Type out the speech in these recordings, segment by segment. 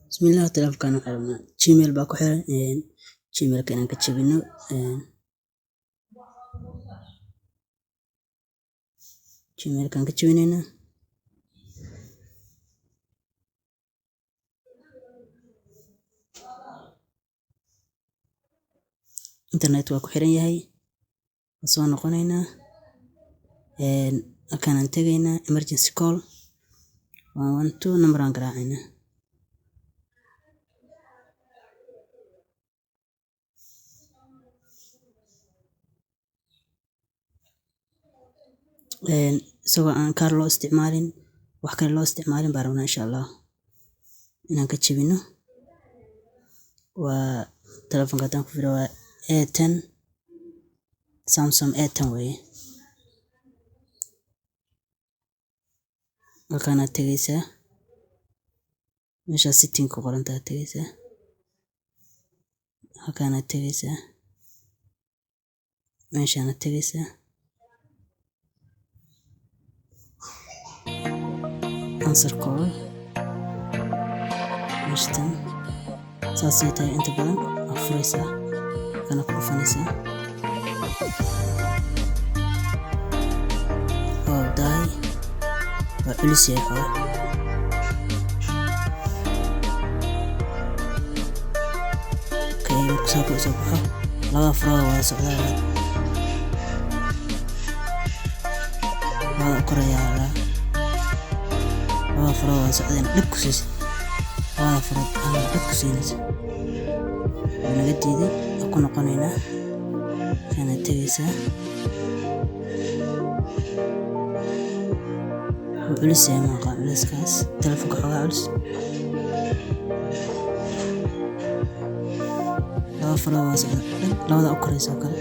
Bismillah telefonkan waxaan rabnaa Gmail baa ku xiran Gmailka inaan ka jabino Gmailkan ka jabinayna internet waa ku xiran yahay soo noqonaynaa halkaan aan tagaynaa emergency call 112 number aan garaacaynaa isagoo aan kaar loo isticmaalin wax kale loo isticmaalin baan rabnaa insha Allah inaan ka jabino waa telefonka haddaan ku firo waa A10 Samsung A10 weeye halkaan aad tegaysaa meesha setting ku qoran tahay tegaysaa halkaan aad tegaysaa meeshaan aad tegaysaa answer call meeshtan saasay tahay inta badan waa furaysaa kana ku dhufanaysaa oo daay waa culus yahay soo baxo laba faro waa socdaa waa korayaa laba faro waa socdeen dhib ku siisa laba faro dhib ku siinaysa naga diiday ku noqonaynaa kana tegaysaa culus yahay maaqa culiskaas telefonka xogaa culus laba faro waa socdaa labada u koraysa oo kale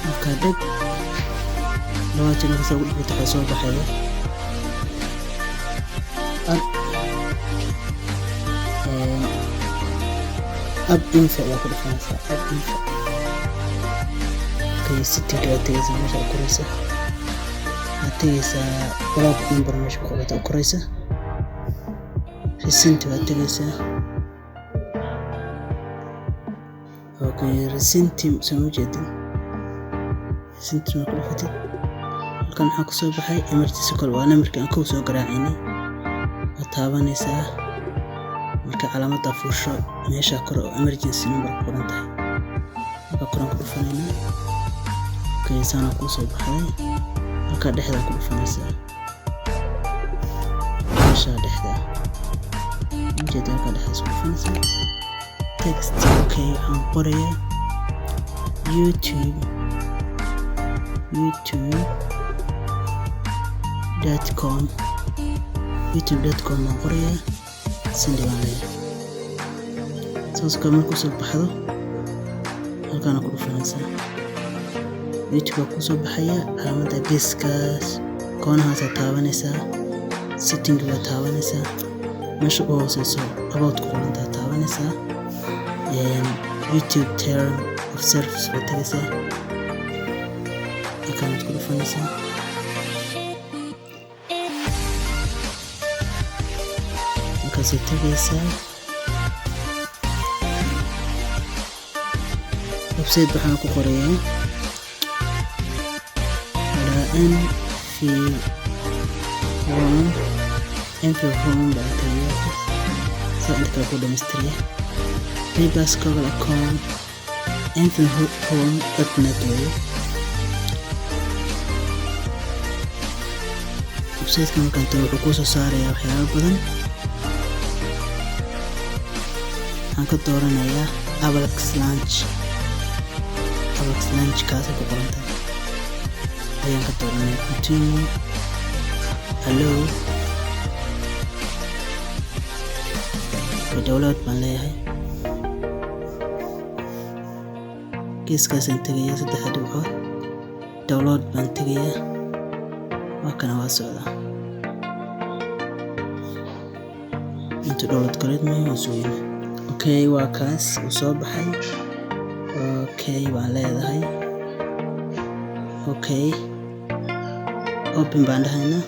marka dhib laba jeer marka soo dhigto waxay soo baxaya ab info waa ku dhufanaysaa ab info kay setting ka tagaysa meesha u koraysa tegaysaa block number meesha ku qorata u koraysa recent waa tegaysaa okay recent soo jeedin recent ma ku dhufatay halkan waxaa ku soo baxay emergency call waa numberka aan ku soo garaacaynay waa taabanaysaa marka calaamadda fuusho meesha kor oo emergency number ku qoran tahay marka koran ku dhufanaynaa okay saana ku soo baxay halka dhexda ku dhufanaysaa meesha dhexda ujeeda halka dhexda ku dhufanaysaa text okay waxaan qorayaa youtube.com baan qorayaa sindi baan leeyahay saas ka markuu soo baxdo halkaana ku dhufanaysaa YouTube ku soo baxaya calaamadda geeskaas koonahaas taabanaysaa setting waa taabanaysaa meesha u hooseyso about ku qoran taabanaysaa YouTube term of service waa tagaysaa halkaan ku dhufanaysaa markaasay tagaysaa website waxaan ku qorayaa Enfield bacteria saadka ku dhameystiriya Libas Google account Enfield.net website-ka markaan tago wuxuu ku soo saarayaa waxyaabo badan waxaan ka dooranayaa Alex Launch kaas ku qoran tahay ayaan ka dooranaya continue hello download baan leeyahay geeskaasaan tegayaa 3 dhibcood download baan tegayaa waa kana waa socdaa inta download gareed ma soo okay waa kaas u soo baxay okay baan leedahay okay open baan dhahaynaa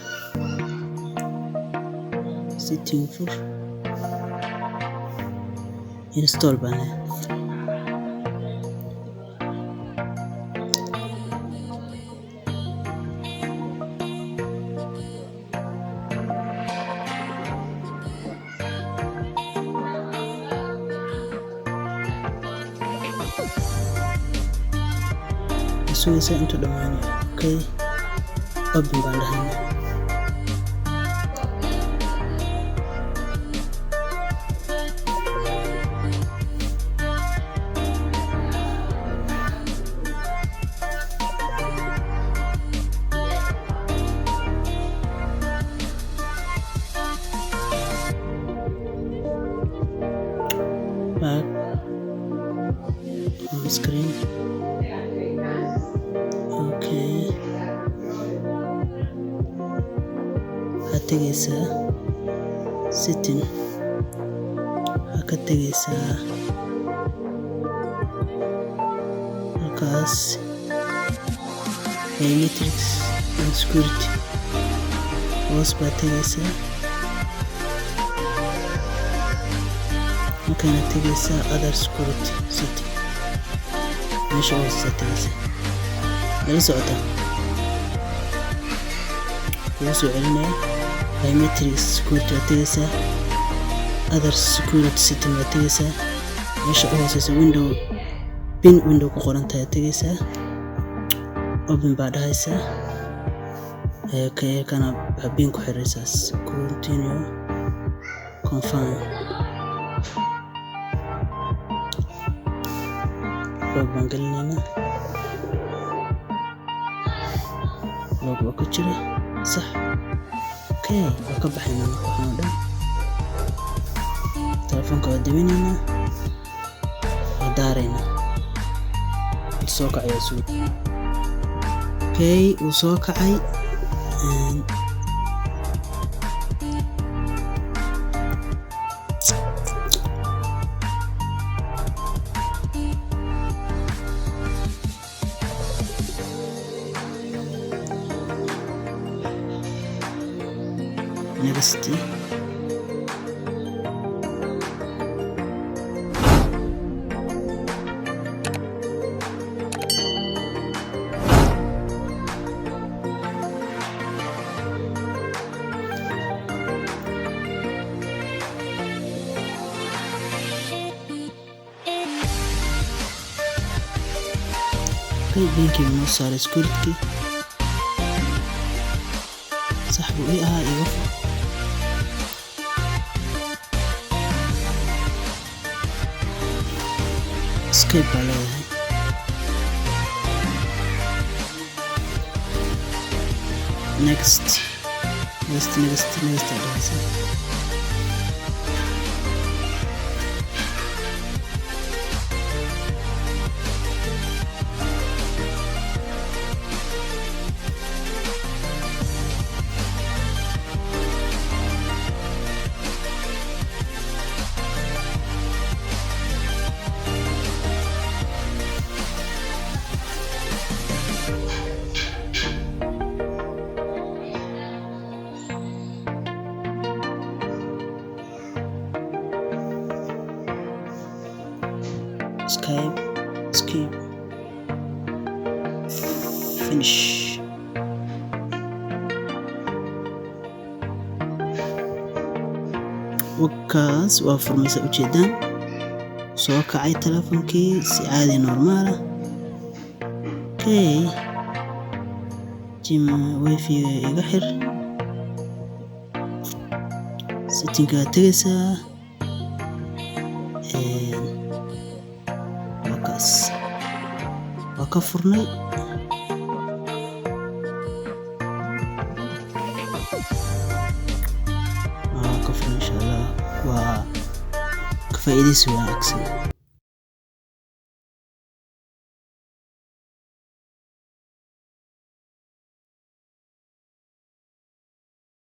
setting fur install baan dhahaynaa sugaysaa intuu dhammaanayo okay open baan dhahaynaa back on screen okay waxaad tegaysaa setting waxaad ka tegaysaa halkaas biometrics and security hoos baad tegaysaa halkaana tegaysaa other security setting meesha hoosta tegaysaa la socota kugu soo celinaya biometrics security waad tegaysaa other security setting waad tegaysaa meesha u hooseysa pin window ku qoran tahay tegaysaa open baa dhahaysaa kana pin ku xiraysaa continue confirm log baan gelinaynaa log waa ku jira sax okay waa ka baxaynaa waxaan dhan telefoonka waa daminaynaa waa daaraynaa soo kacay suuq okay uu soo kacay next بينكي من صار سكورتكي صاحبه ايه ايوه سكيب عليها next escape finish wakaas waa furmaysa ujeedaan soo kacay telefoonkii si caadi normaal ah okay jim wifi iga xir settingka tagaysaa waa ka furnay insha Allah waa ka faa'iideysi wanaagsan